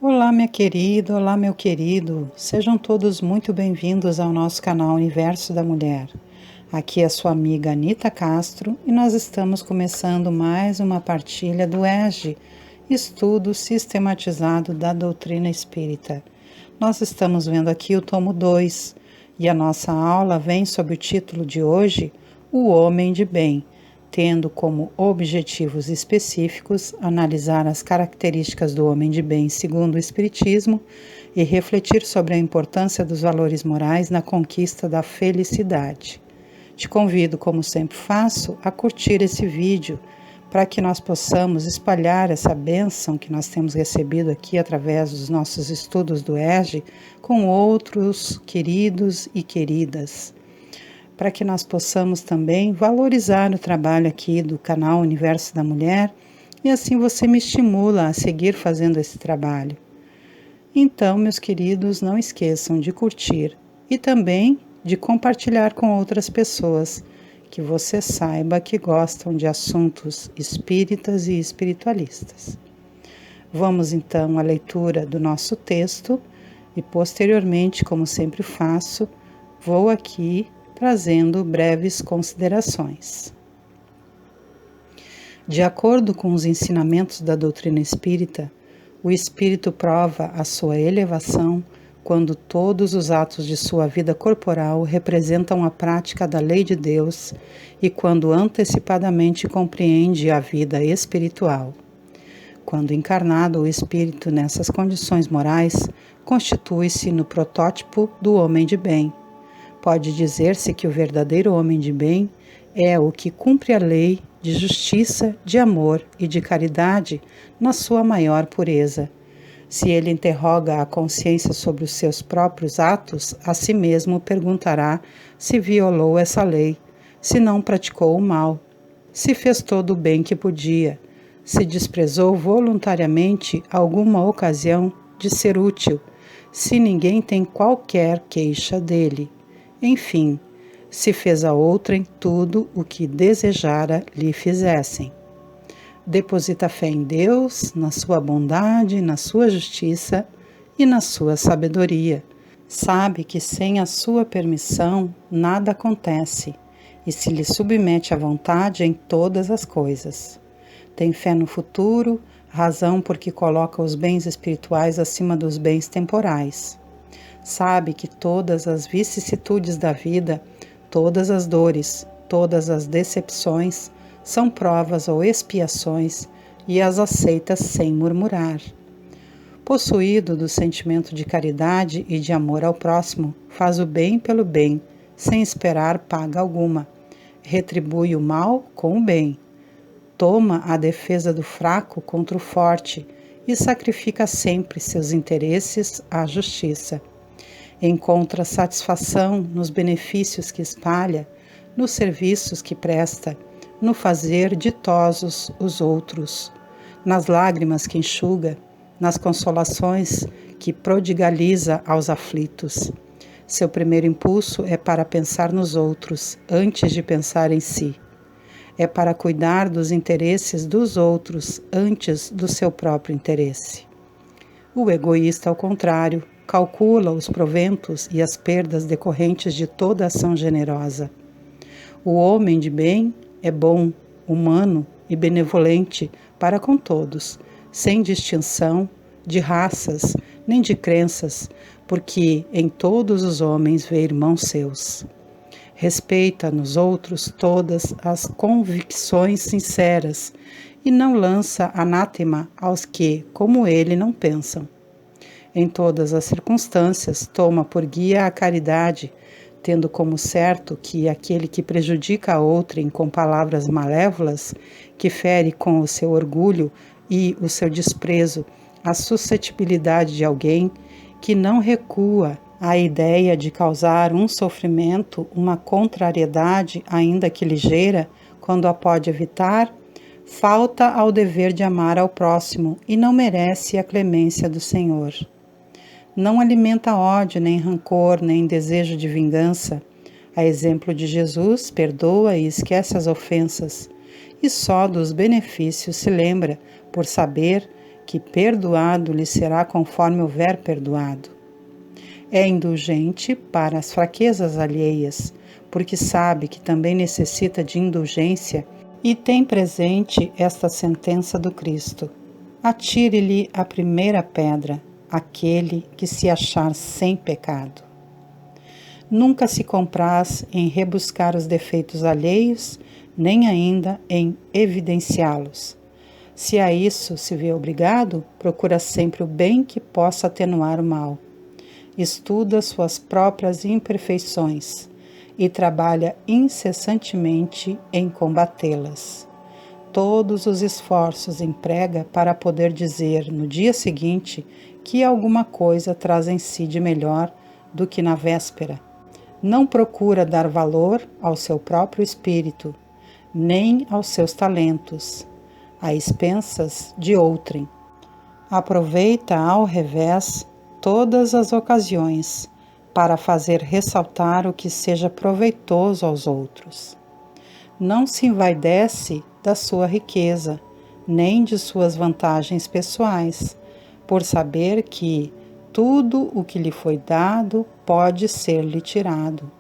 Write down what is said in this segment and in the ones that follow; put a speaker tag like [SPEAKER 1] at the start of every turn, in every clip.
[SPEAKER 1] Olá, minha querida, olá, meu querido. Sejam todos muito bem-vindos ao nosso canal Universo da Mulher. Aqui é a sua amiga Anita Castro e nós estamos começando mais uma partilha do ESG, Estudo Sistematizado da Doutrina Espírita. Nós estamos vendo aqui o tomo 2 e a nossa aula vem sob o título de hoje, O Homem de Bem, tendo como objetivos específicos analisar as características do homem de bem segundo o Espiritismo e refletir sobre a importância dos valores morais na conquista da felicidade. Te convido, como sempre faço, a curtir esse vídeo para que nós possamos espalhar essa bênção que nós temos recebido aqui através dos nossos estudos do ESG com outros queridos e queridas, para que nós possamos também valorizar o trabalho aqui do canal Universo da Mulher e assim você me estimula a seguir fazendo esse trabalho. Então, meus queridos, não esqueçam de curtir e também de compartilhar com outras pessoas que você saiba que gostam de assuntos espíritas e espiritualistas. Vamos então à leitura do nosso texto e posteriormente, como sempre faço, vou aqui trazendo breves considerações. De acordo com os ensinamentos da doutrina espírita, o espírito prova a sua elevação quando todos os atos de sua vida corporal representam a prática da lei de Deus e quando antecipadamente compreende a vida espiritual. Quando encarnado, o espírito nessas condições morais constitui-se no protótipo do homem de bem. Pode dizer-se que o verdadeiro homem de bem é o que cumpre a lei de justiça, de amor e de caridade na sua maior pureza. Se ele interroga a consciência sobre os seus próprios atos, a si mesmo perguntará se violou essa lei, se não praticou o mal, se fez todo o bem que podia, se desprezou voluntariamente alguma ocasião de ser útil, se ninguém tem qualquer queixa dele. Enfim, se fez a outrem tudo o que desejara lhe fizessem. Deposita fé em Deus, na sua bondade, na sua justiça e na sua sabedoria. Sabe que sem a sua permissão nada acontece e se lhe submete à vontade em todas as coisas. Tem fé no futuro, razão porque coloca os bens espirituais acima dos bens temporais. Sabe que todas as vicissitudes da vida, todas as dores, todas as decepções são provas ou expiações e as aceita sem murmurar. Possuído do sentimento de caridade e de amor ao próximo, faz o bem pelo bem, sem esperar paga alguma. Retribui o mal com o bem. Toma a defesa do fraco contra o forte e sacrifica sempre seus interesses à justiça. Encontra satisfação nos benefícios que espalha, nos serviços que presta, no fazer ditosos os outros, nas lágrimas que enxuga, nas consolações que prodigaliza aos aflitos. Seu primeiro impulso é para pensar nos outros, antes de pensar em si. É para cuidar dos interesses dos outros, antes do seu próprio interesse. O egoísta, ao contrário, calcula os proventos e as perdas decorrentes de toda ação generosa. O homem de bem é bom, humano e benevolente para com todos, sem distinção de raças nem de crenças, porque em todos os homens vê irmãos seus. Respeita nos outros todas as convicções sinceras e não lança anátema aos que, como ele, não pensam. Em todas as circunstâncias, toma por guia a caridade, tendo como certo que aquele que prejudica a outrem com palavras malévolas, que fere com o seu orgulho e o seu desprezo a suscetibilidade de alguém, que não recua à ideia de causar um sofrimento, uma contrariedade, ainda que ligeira, quando a pode evitar, falta ao dever de amar ao próximo e não merece a clemência do Senhor. Não alimenta ódio, nem rancor, nem desejo de vingança. A exemplo de Jesus, perdoa e esquece as ofensas, e só dos benefícios se lembra, por saber que perdoado lhe será conforme houver perdoado. É indulgente para as fraquezas alheias, porque sabe que também necessita de indulgência e tem presente esta sentença do Cristo: atire-lhe a primeira pedra, aquele que se achar sem pecado. Nunca se compraz em rebuscar os defeitos alheios, nem ainda em evidenciá-los. Se a isso se vê obrigado, procura sempre o bem que possa atenuar o mal. Estuda suas próprias imperfeições e trabalha incessantemente em combatê-las. Todos os esforços emprega para poder dizer no dia seguinte que alguma coisa traz em si de melhor do que na véspera. Não procura dar valor ao seu próprio espírito, nem aos seus talentos, a expensas de outrem. Aproveita ao revés todas as ocasiões para fazer ressaltar o que seja proveitoso aos outros. Não se envaidece da sua riqueza, nem de suas vantagens pessoais, por saber que tudo o que lhe foi dado pode ser-lhe tirado.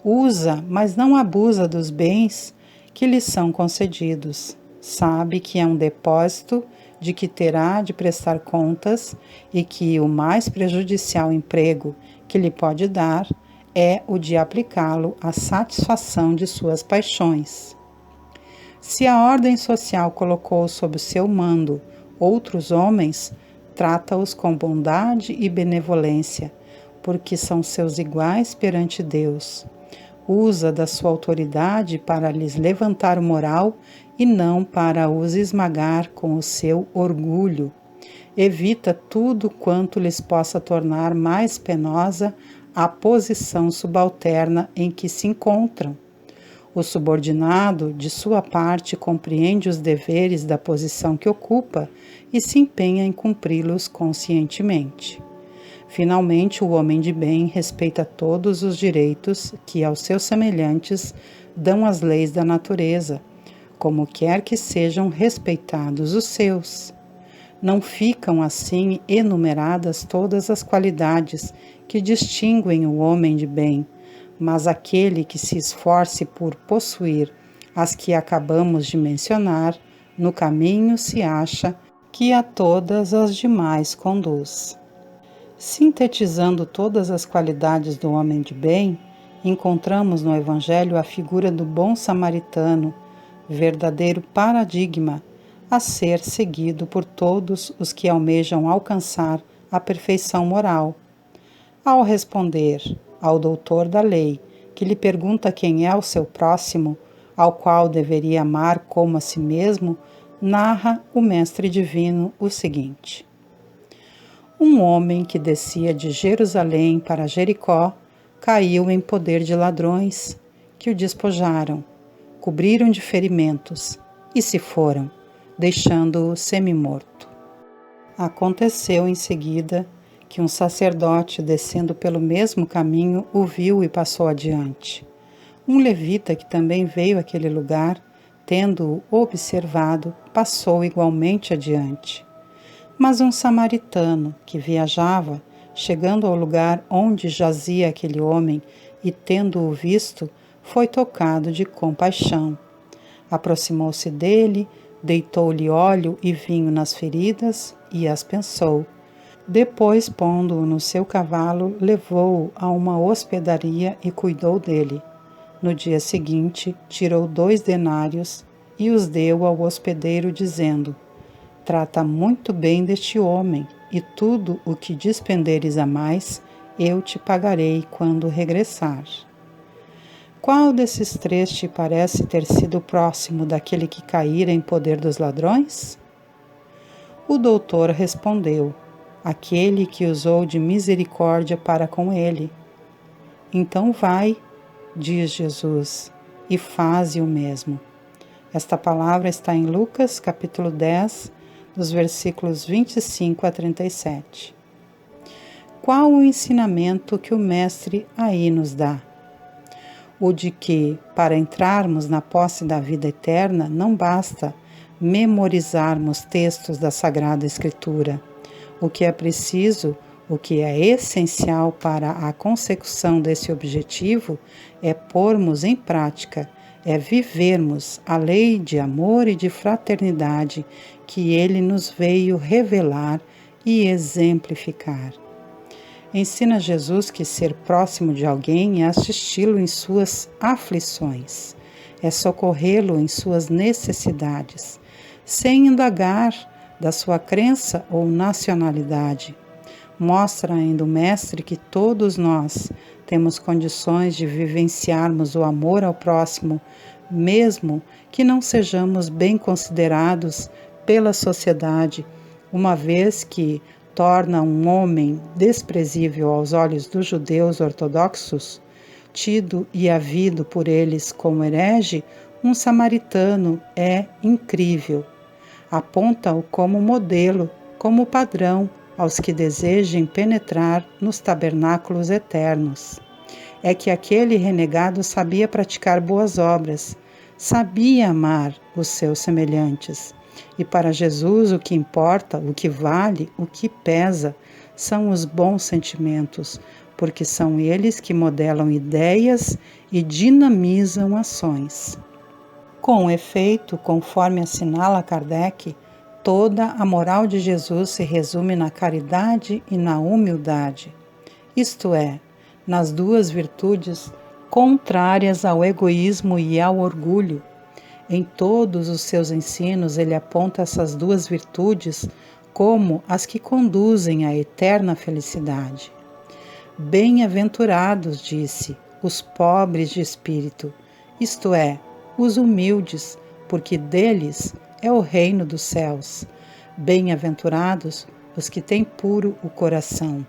[SPEAKER 1] Usa, mas não abusa dos bens que lhe são concedidos. Sabe que é um depósito de que terá de prestar contas e que o mais prejudicial emprego que lhe pode dar é o de aplicá-lo à satisfação de suas paixões. Se a ordem social colocou sob o seu mando outros homens, trata-os com bondade e benevolência, porque são seus iguais perante Deus. Usa da sua autoridade para lhes levantar o moral e não para os esmagar com o seu orgulho. Evita tudo quanto lhes possa tornar mais penosa a posição subalterna em que se encontram. O subordinado, de sua parte, compreende os deveres da posição que ocupa e se empenha em cumpri-los conscientemente. Finalmente, o homem de bem respeita todos os direitos que aos seus semelhantes dão as leis da natureza, como quer que sejam respeitados os seus. Não ficam assim enumeradas todas as qualidades que distinguem o homem de bem, mas aquele que se esforce por possuir as que acabamos de mencionar, no caminho se acha que a todas as demais conduz. Sintetizando todas as qualidades do homem de bem, encontramos no Evangelho a figura do bom samaritano, verdadeiro paradigma a ser seguido por todos os que almejam alcançar a perfeição moral. Ao responder ao doutor da lei, que lhe pergunta quem é o seu próximo, ao qual deveria amar como a si mesmo, narra o Mestre Divino o seguinte: um homem que descia de Jerusalém para Jericó caiu em poder de ladrões, que o despojaram, cobriram de ferimentos e se foram, deixando-o semi-morto. Aconteceu em seguida que um sacerdote, descendo pelo mesmo caminho, o viu e passou adiante. Um levita que também veio àquele lugar, tendo-o observado, passou igualmente adiante. Mas um samaritano que viajava, chegando ao lugar onde jazia aquele homem e tendo-o visto, foi tocado de compaixão. Aproximou-se dele, deitou-lhe óleo e vinho nas feridas e as pensou. Depois, pondo-o no seu cavalo, levou-o a uma hospedaria e cuidou dele. No dia seguinte, tirou 2 denários e os deu ao hospedeiro, dizendo: trata muito bem deste homem, e tudo o que despenderes a mais, eu te pagarei quando regressar. Qual desses 3 te parece ter sido o próximo daquele que caíra em poder dos ladrões? O doutor respondeu: aquele que usou de misericórdia para com ele. Então vai, diz Jesus, e faze o mesmo. Esta palavra está em Lucas, capítulo 10, dos versículos 25 a 37. Qual o ensinamento que o Mestre aí nos dá? O de que, para entrarmos na posse da vida eterna, não basta memorizarmos textos da Sagrada Escritura. O que é preciso, o que é essencial para a consecução desse objetivo é pormos em prática, é vivermos a lei de amor e de fraternidade que Ele nos veio revelar e exemplificar. Ensina Jesus que ser próximo de alguém é assisti-lo em suas aflições, é socorrê-lo em suas necessidades, sem indagar da sua crença ou nacionalidade. Mostra ainda o Mestre que todos nós temos condições de vivenciarmos o amor ao próximo, mesmo que não sejamos bem considerados pela sociedade, uma vez que torna um homem desprezível aos olhos dos judeus ortodoxos, tido e havido por eles como herege, um samaritano é incrível. Aponta-o como modelo, como padrão aos que desejem penetrar nos tabernáculos eternos. É que aquele renegado sabia praticar boas obras, sabia amar os seus semelhantes. E para Jesus o que importa, o que vale, o que pesa, são os bons sentimentos, porque são eles que modelam ideias e dinamizam ações. Com efeito, conforme assinala Kardec, toda a moral de Jesus se resume na caridade e na humildade, isto é, nas duas virtudes contrárias ao egoísmo e ao orgulho. Em todos os seus ensinos, ele aponta essas duas virtudes como as que conduzem à eterna felicidade. Bem-aventurados, disse, os pobres de espírito, isto é, os humildes, porque deles é o reino dos céus. Bem-aventurados os que têm puro o coração.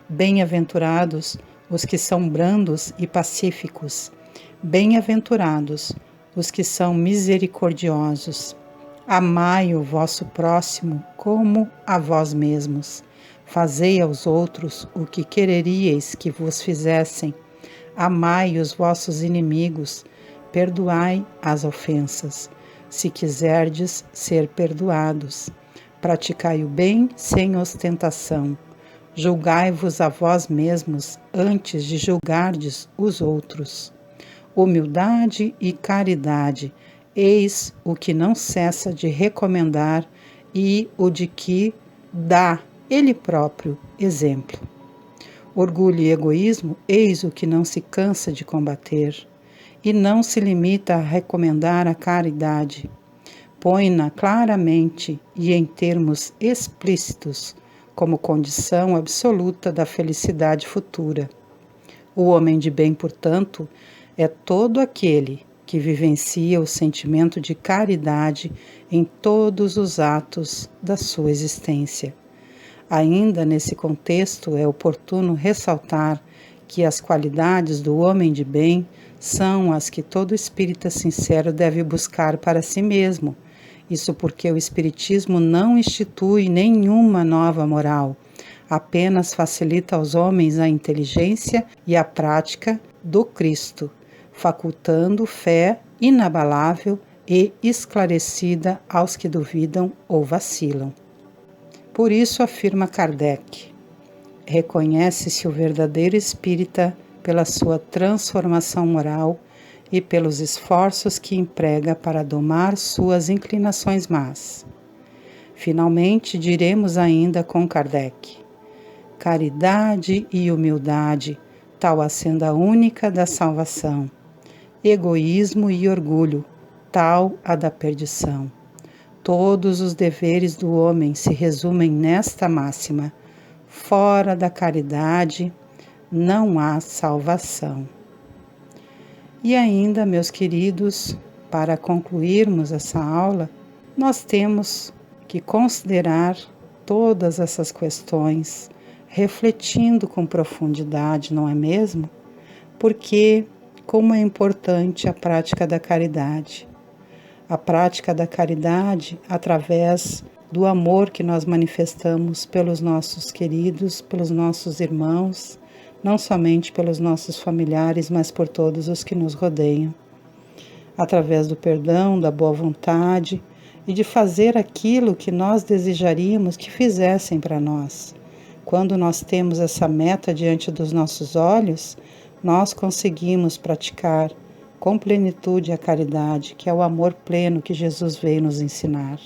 [SPEAKER 1] Bem-aventurados os que são brandos e pacíficos. Bem-aventurados os que são misericordiosos. Amai o vosso próximo como a vós mesmos. Fazei aos outros o que quereríeis que vos fizessem. Amai os vossos inimigos. Perdoai as ofensas, se quiserdes ser perdoados. Praticai o bem sem ostentação. Julgai-vos a vós mesmos antes de julgardes os outros. Humildade e caridade, eis o que não cessa de recomendar e o de que dá ele próprio exemplo. Orgulho e egoísmo, eis o que não se cansa de combater, e não se limita a recomendar a caridade. Põe-na claramente e em termos explícitos, como condição absoluta da felicidade futura. O homem de bem, portanto, é todo aquele que vivencia o sentimento de caridade em todos os atos da sua existência. Ainda nesse contexto, é oportuno ressaltar que as qualidades do homem de bem são as que todo espírita sincero deve buscar para si mesmo. Isso porque o Espiritismo não institui nenhuma nova moral, apenas facilita aos homens a inteligência e a prática do Cristo, facultando fé inabalável e esclarecida aos que duvidam ou vacilam. Por isso afirma Kardec, reconhece-se o verdadeiro espírita pela sua transformação moral e pelos esforços que emprega para domar suas inclinações más. Finalmente, diremos ainda com Kardec, caridade e humildade, tal a senda única da salvação. Egoísmo e orgulho, tal a da perdição. Todos os deveres do homem se resumem nesta máxima: fora da caridade não há salvação. E ainda, meus queridos, para concluirmos essa aula, nós temos que considerar todas essas questões, refletindo com profundidade, não é mesmo? Porque como é importante a prática da caridade. A prática da caridade através do amor que nós manifestamos pelos nossos queridos, pelos nossos irmãos, não somente pelos nossos familiares, mas por todos os que nos rodeiam. Através do perdão, da boa vontade e de fazer aquilo que nós desejaríamos que fizessem para nós. Quando nós temos essa meta diante dos nossos olhos, nós conseguimos praticar com plenitude a caridade, que é o amor pleno que Jesus veio nos ensinar.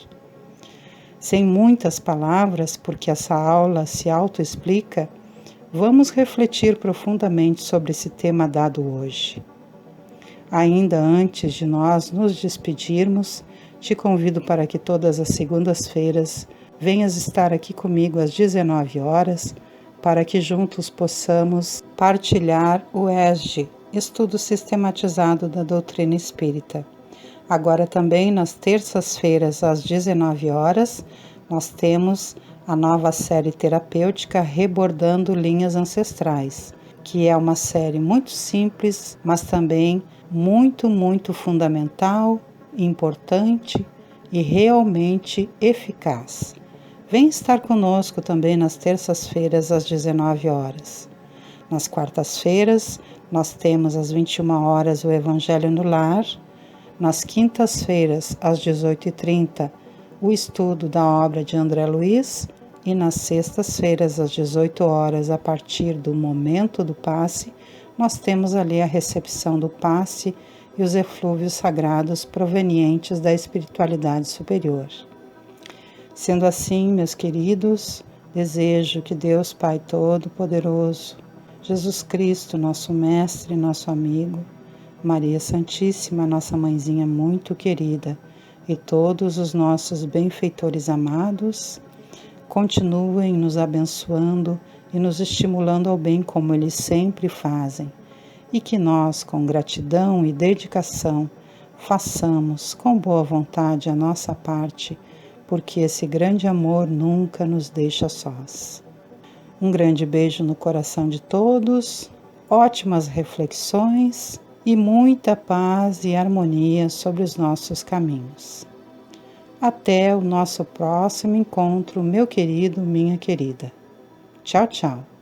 [SPEAKER 1] Sem muitas palavras, porque essa aula se autoexplica, vamos refletir profundamente sobre esse tema dado hoje. Ainda antes de nós nos despedirmos, te convido para que todas as segundas-feiras venhas estar aqui comigo às 19 horas, para que juntos possamos partilhar o ESG, Estudo Sistematizado da Doutrina Espírita. Agora também nas terças-feiras às 19 horas, nós temos a nova série terapêutica Rebordando Linhas Ancestrais, que é uma série muito simples, mas também muito fundamental, importante e realmente eficaz. Vem estar conosco também nas terças-feiras às 19 horas. Nas quartas-feiras, nós temos às 21 horas o Evangelho no Lar. Nas quintas-feiras, às 18h30, o estudo da obra de André Luiz. E nas sextas-feiras, às 18 horas, a partir do momento do passe, nós temos ali a recepção do passe e os eflúvios sagrados provenientes da espiritualidade superior. Sendo assim, meus queridos, desejo que Deus Pai Todo-Poderoso, Jesus Cristo, nosso Mestre, nosso amigo, Maria Santíssima, nossa mãezinha muito querida, e todos os nossos benfeitores amados, continuem nos abençoando e nos estimulando ao bem como eles sempre fazem, e que nós, com gratidão e dedicação, façamos com boa vontade a nossa parte, porque esse grande amor nunca nos deixa sós. Um grande beijo no coração de todos, ótimas reflexões e muita paz e harmonia sobre os nossos caminhos. Até o nosso próximo encontro, meu querido, minha querida. Tchau, tchau.